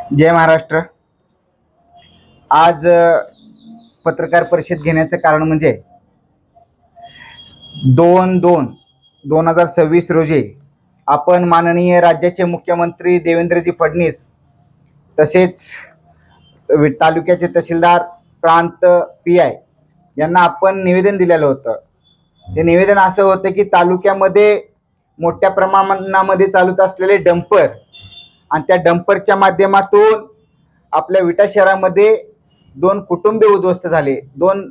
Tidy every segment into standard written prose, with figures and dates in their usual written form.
जय महाराष्ट्र। आज पत्रकार परिषद घेण्याचं कारण म्हणजे 2/2/2026 रोजी आपण माननीय राज्याचे मुख्यमंत्री देवेंद्रजी फडणवीस तसेच तालुक्याचे तहसीलदार प्रांत PI यांना आपण निवेदन दिलेलं होतं। ते निवेदन असं होतं की तालुक्यामध्ये मोठ्या प्रमाणामध्ये चालत असलेले डंपर आणि त्या डंपरच्या माध्यमातून आपल्या विटा शहरामध्ये 2 कुटुंबे उद्ध्वस्त झाले। 2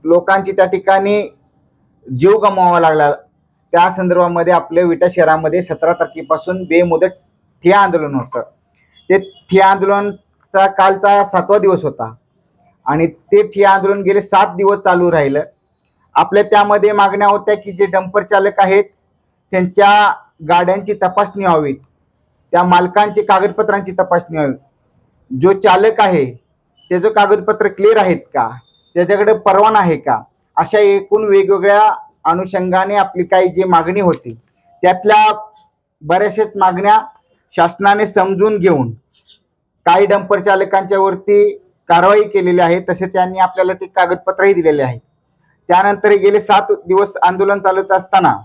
लोकांची त्या ठिकाणी जीव गमवावा लागला। त्या संदर्भामध्ये आपल्या विटा शहरामध्ये 17 तारखेपासून बेमुदत ठिय्या आंदोलन होतं। ते ठिय्या आंदोलनचा कालचा 7वा दिवस होता आणि ते ठिय्या आंदोलन गेले 7 दिवस चालू राहिलं। आपल्या त्यामध्ये मागण्या होत्या की जे डंपर चालक आहेत त्यांच्या गाड्यांची तपासणी व्हावी, त्या मालकांची कागदपत्रांची तपासणी व्हावी, जो चालक आहे त्याचं कागदपत्र क्लिअर आहेत का, त्याच्याकडे परवाना आहे का, अशा एकूण वेगवेगळ्या अनुषंगाने आपली काही जी मागणी होती त्यातल्या बऱ्याचशाच मागण्या शासनाने समजून घेऊन काही डंपर चालकांच्या वरती कारवाई केलेली आहे। तसे त्यांनी आपल्याला ते कागदपत्रही दिलेले आहेत। त्यानंतर गेले 7 दिवस आंदोलन चालत असताना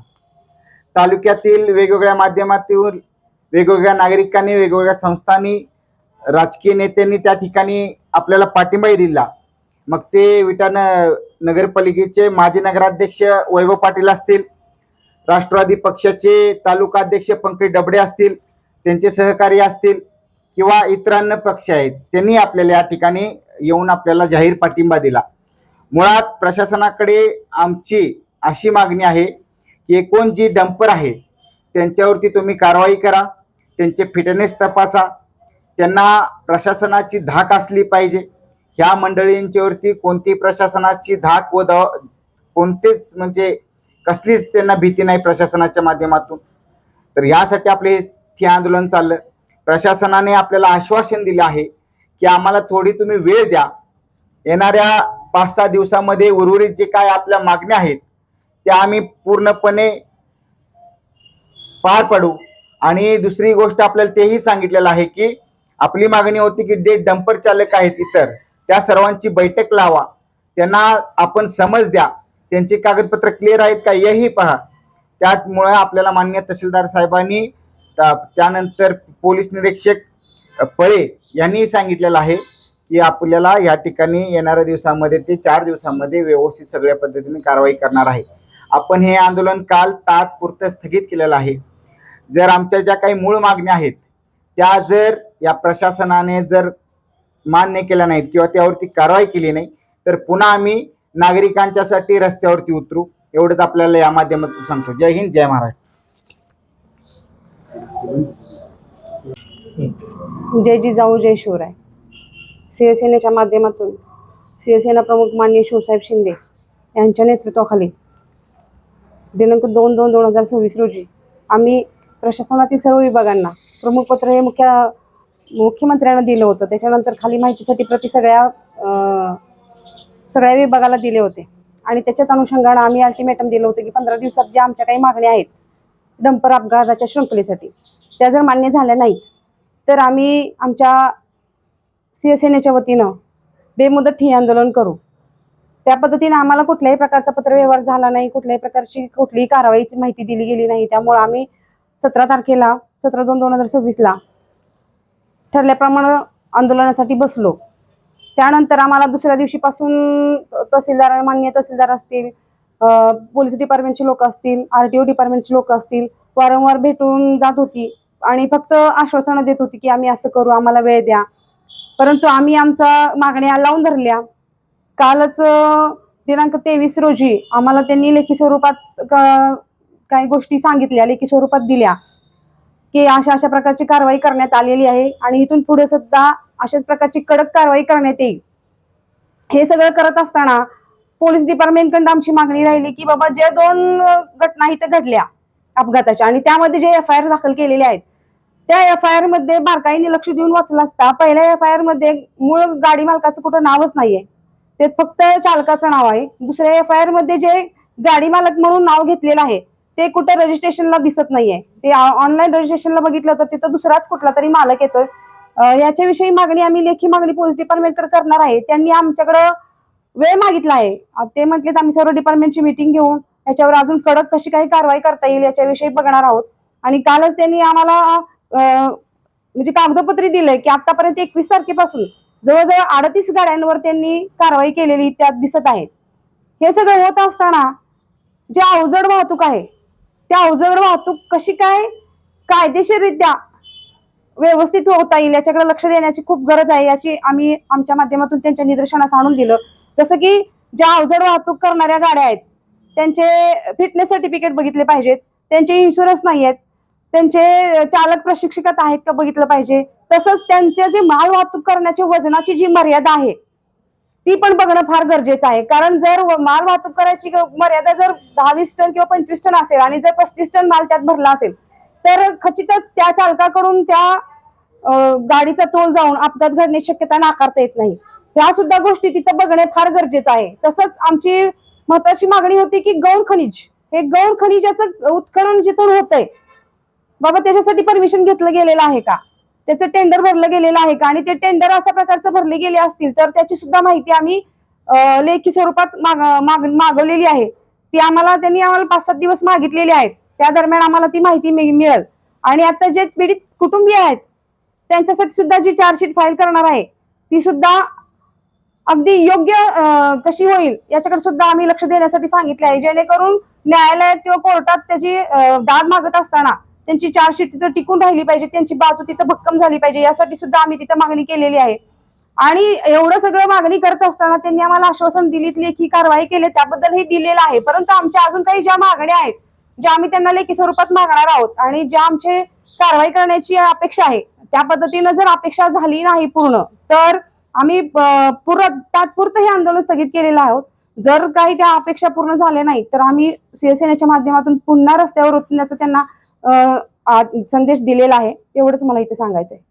तालुक्यातील वेगवेगळ्या माध्यमातून वेगवेगळ्या नागरिकांनी, वेगवेगळ्या संस्थांनी, राजकीय नेत्यांनी त्या ठिकाणी आपल्याला पाठिंबाही दिला। मग ते विटा नगरपालिकेचे माजी नगराध्यक्ष वैभव पाटील असतील, राष्ट्रवादी पक्षाचे तालुका अध्यक्ष पंकज डबडे असतील, त्यांचे सहकारी असतील किंवा इतरांना पक्ष आहेत, त्यांनी आपल्याला या ठिकाणी येऊन आपल्याला जाहीर पाठिंबा दिला। मुळात प्रशासनाकडे आमची अशी मागणी आहे की एकूण जी डंपर आहे त्यांच्यावरती तुम्ही कारवाई करा, त्यांचे फिटनेस तपासा, त्यांना प्रशासनाची धाक असली पाहिजे। ह्या मंडळींच्यावरती कोणती प्रशासनाची धाक व कोणतेच म्हणजे कसलीच त्यांना भीती नाही प्रशासनाच्या माध्यमातून। तर यासाठी आपले हे आंदोलन चाललं। प्रशासनाने आपल्याला आश्वासन दिलं आहे की आम्हाला थोडी तुम्ही वेळ द्या, येणाऱ्या 5-6 दिवसामध्ये उर्वरित जे काय आपल्या मागण्या आहेत त्या आम्ही पूर्णपणे पार पाडू। आणि दुसरी गोष्ट आपल्याला तेही सांगितलेलं आहे की आपली मागणी होती की जे डंपर चालक आहेत इतर त्या सर्वांची बैठक लावा, त्यांना आपण समज द्या, त्यांचे कागदपत्र क्लिअर आहेत का हेही पहा। त्यामुळे आपल्याला माननीय तहसीलदार साहेबांनी त्यानंतर पोलीस निरीक्षक पळे यांनी सांगितलेलं आहे की आपल्याला या ठिकाणी येणाऱ्या दिवसामध्ये ते 4 दिवसामध्ये व्यवस्थित सगळ्या पद्धतीने कारवाई करणार आहे। आपण हे आंदोलन काल तात्पुरतं स्थगित केलेलं आहे। जर आमच्या ज्या काही मूळ मागण्या आहेत त्या जर या प्रशासनाने जर मान्य केल्या नाहीत किंवा त्यावरती कारवाई केली नाही तर पुन्हा आम्ही नागरिकांच्यासाठी रस्त्यावरती उतरू, एवढंच आपल्याला या माध्यमातून सांगतो। जय हिंद, जय महाराष्ट्र। जय जिजाऊ जय शिवराय। शिवसेनेच्या माध्यमातून शिवसेना प्रमुख माननीय शिवसाहेब शिंदे यांच्या नेतृत्वाखाली दिनांक 2/2/2026 रोजी आम्ही प्रशासनातील सर्व विभागांना प्रमुख पत्र हे मुख्यमंत्र्यांना दिलं होतं। त्याच्यानंतर खाली माहितीसाठी प्रति सगळ्या विभागाला दिले होते आणि त्याच्याच अनुषंगाने आम्ही अल्टिमेटम दिलं होतं की 15 दिवसात ज्या आमच्या काही मागण्या आहेत डंपर अपघाताच्या शृंखलेसाठी त्या जर मान्य झाल्या नाहीत तर आम्ही आमच्या शिवसेनेच्या वतीनं बेमुदत ठिय्या आंदोलन करू। त्या पद्धतीने आम्हाला कुठल्याही प्रकारचा पत्रव्यवहार झाला नाही, कुठल्याही प्रकारची कुठलीही कारवाईची माहिती दिली गेली नाही। त्यामुळे आम्ही 17 तारखेला 17/2/2026 ठरल्याप्रमाणे आंदोलनासाठी बसलो। त्यानंतर आम्हाला दुसऱ्या दिवशीपासून तहसीलदार, माननीय तहसीलदार असतील, पोलीस डिपार्टमेंटचे लोक असतील, RTO डिपार्टमेंटचे लोक असतील, वारंवार भेटून जात होती आणि फक्त आश्वासनं देत होती की आम्ही असं करू, आम्हाला वेळ द्या। परंतु आम्ही आमच्या मागण्या लावून धरल्या। कालच दिनांक 23 रोजी आम्हाला त्यांनी लेखी स्वरूपात काही गोष्टी सांगितल्या, लेखी स्वरूपात दिल्या की अशा प्रकारची कारवाई करण्यात आलेली आहे आणि इथून पुढे सुद्धा अशाच प्रकारची कडक कारवाई करण्यात येईल। हे सगळं करत असताना पोलीस डिपार्टमेंटकडून आमची मागणी राहिली की बाबा ज्या 2 घटना इथे घडल्या अपघाताच्या आणि त्यामध्ये जे FIR दाखल केलेले आहेत त्या FIR मध्ये बारकाईने लक्ष देऊन वाचलं असता पहिल्या FIR मध्ये मूळ गाडी मालकाचं कुठं नावच नाहीये, ते फक्त चालकाचं नाव आहे। दुसऱ्या FIR मध्ये जे गाडी मालक म्हणून नाव घेतलेलं आहे ते कुठे रजिस्ट्रेशनला दिसत नाहीये। ते ऑनलाईन रजिस्ट्रेशनला बघितलं तर तिथं दुसराच कुठला तरी मालक येतोय याच्याविषयी मागणी आम्ही लेखी मागणी पोलीस डिपार्टमेंटकडे करणार आहे. त्यांनी आमच्याकडं वेळ मागितला आहे. ते म्हटलेत आम्ही सर्व डिपार्टमेंटची मीटिंग घेऊन याच्यावर अजून कडक कशी काही कारवाई करता येईल याच्याविषयी बघणार आहोत. आणि कालच त्यांनी आम्हाला म्हणजे कागदोपत्री दिलंय की आतापर्यंत 21 तारखेपासून जवळजवळ 38 गाड्यांवर त्यांनी कारवाई केलेली त्यात दिसत आहे. हे सगळं होत असताना जे अवजड वाहतूक आहे त्या अवजड वाहतूक कशी काय कायदेशीररित्या व्यवस्थित होता येईल याच्याकडे लक्ष देण्याची खूप गरज आहे. याची आम्ही आमच्या माध्यमातून त्यांच्या निदर्शनास आणून दिलं. जसं की ज्या अवजड वाहतूक करणाऱ्या गाड्या आहेत त्यांचे फिटनेस सर्टिफिकेट बघितले पाहिजेत, त्यांचे इन्शुरन्स नाही आहेत, त्यांचे चालक प्रशिक्षकात आहेत का बघितलं पाहिजे. तसंच त्यांचे जे माल वाहतूक करण्याची वजनाची जी मर्यादा आहे ती पण बघणं फार गरजेचं आहे. कारण जर माल वाहतूक करायची मर्यादा जर 10-20 टन किंवा 25 टन असेल आणि जर 35 टन माल त्यात भरला असेल तर खचितच त्या चालकाकडून त्या गाडीचा तोल जाऊन अपघात घडण्याची शक्यता नाकारता येत नाही. ह्या सुद्धा गोष्टी तिथं बघणे फार गरजेचं आहे. तसंच आमची महत्वाची मागणी होती की गौण खनिज, हे गौण खनिजाचं उत्खनन जिथून होतंय बाबा त्याच्यासाठी परमिशन घेतलं गेलेलं आहे का, त्याचं टेंडर भरलं गेलेलं आहे का, आणि ते टेंडर अशा प्रकारचं भरले गेले असतील तर त्याची सुद्धा माहिती आम्ही लेखी स्वरूपात मागवलेली आहे. ती त्यांनी आम्हाला 5-7 दिवस मागितलेली आहेत. त्या दरम्यान आम्हाला ती माहिती मिळेल. आणि आता जे पीडित कुटुंबीय आहेत त्यांच्यासाठी सुद्धा जी चार्जशीट फाईल करणार आहे ती सुद्धा अगदी योग्य कशी होईल याच्याकडे सुद्धा आम्ही लक्ष देण्यासाठी सांगितले आहे. जेणेकरून न्यायालयात किंवा कोर्टात त्याची दाद मागत असताना त्यांची चार्जशीट तिथं टिकून राहिली पाहिजे, त्यांची बाजू तिथं भक्कम झाली पाहिजे, यासाठी सुद्धा आम्ही तिथं मागणी केलेली आहे. आणि एवढं सगळं मागणी करत असताना त्यांनी आम्हाला आश्वासन दिलीत, लेखी कारवाई केली, त्याबद्दलही दिलेलं आहे. परंतु आमच्या अजून काही ज्या मागण्या आहेत ज्या आम्ही त्यांना लेखी स्वरूपात मागणार आहोत आणि ज्या आमचे कारवाई करण्याची अपेक्षा आहे त्या पद्धतीनं जर अपेक्षा झाली नाही पूर्ण तर आम्ही तात्पुरतं हे आंदोलन स्थगित केलेलं आहोत. जर काही त्या अपेक्षा पूर्ण झाल्या नाही तर आम्ही शिवसेनेच्या माध्यमातून पुन्हा रस्त्यावर उतरण्याचा त्यांना संदेश दिलेला आहे. एवढंच मला इथे सांगायचं आहे.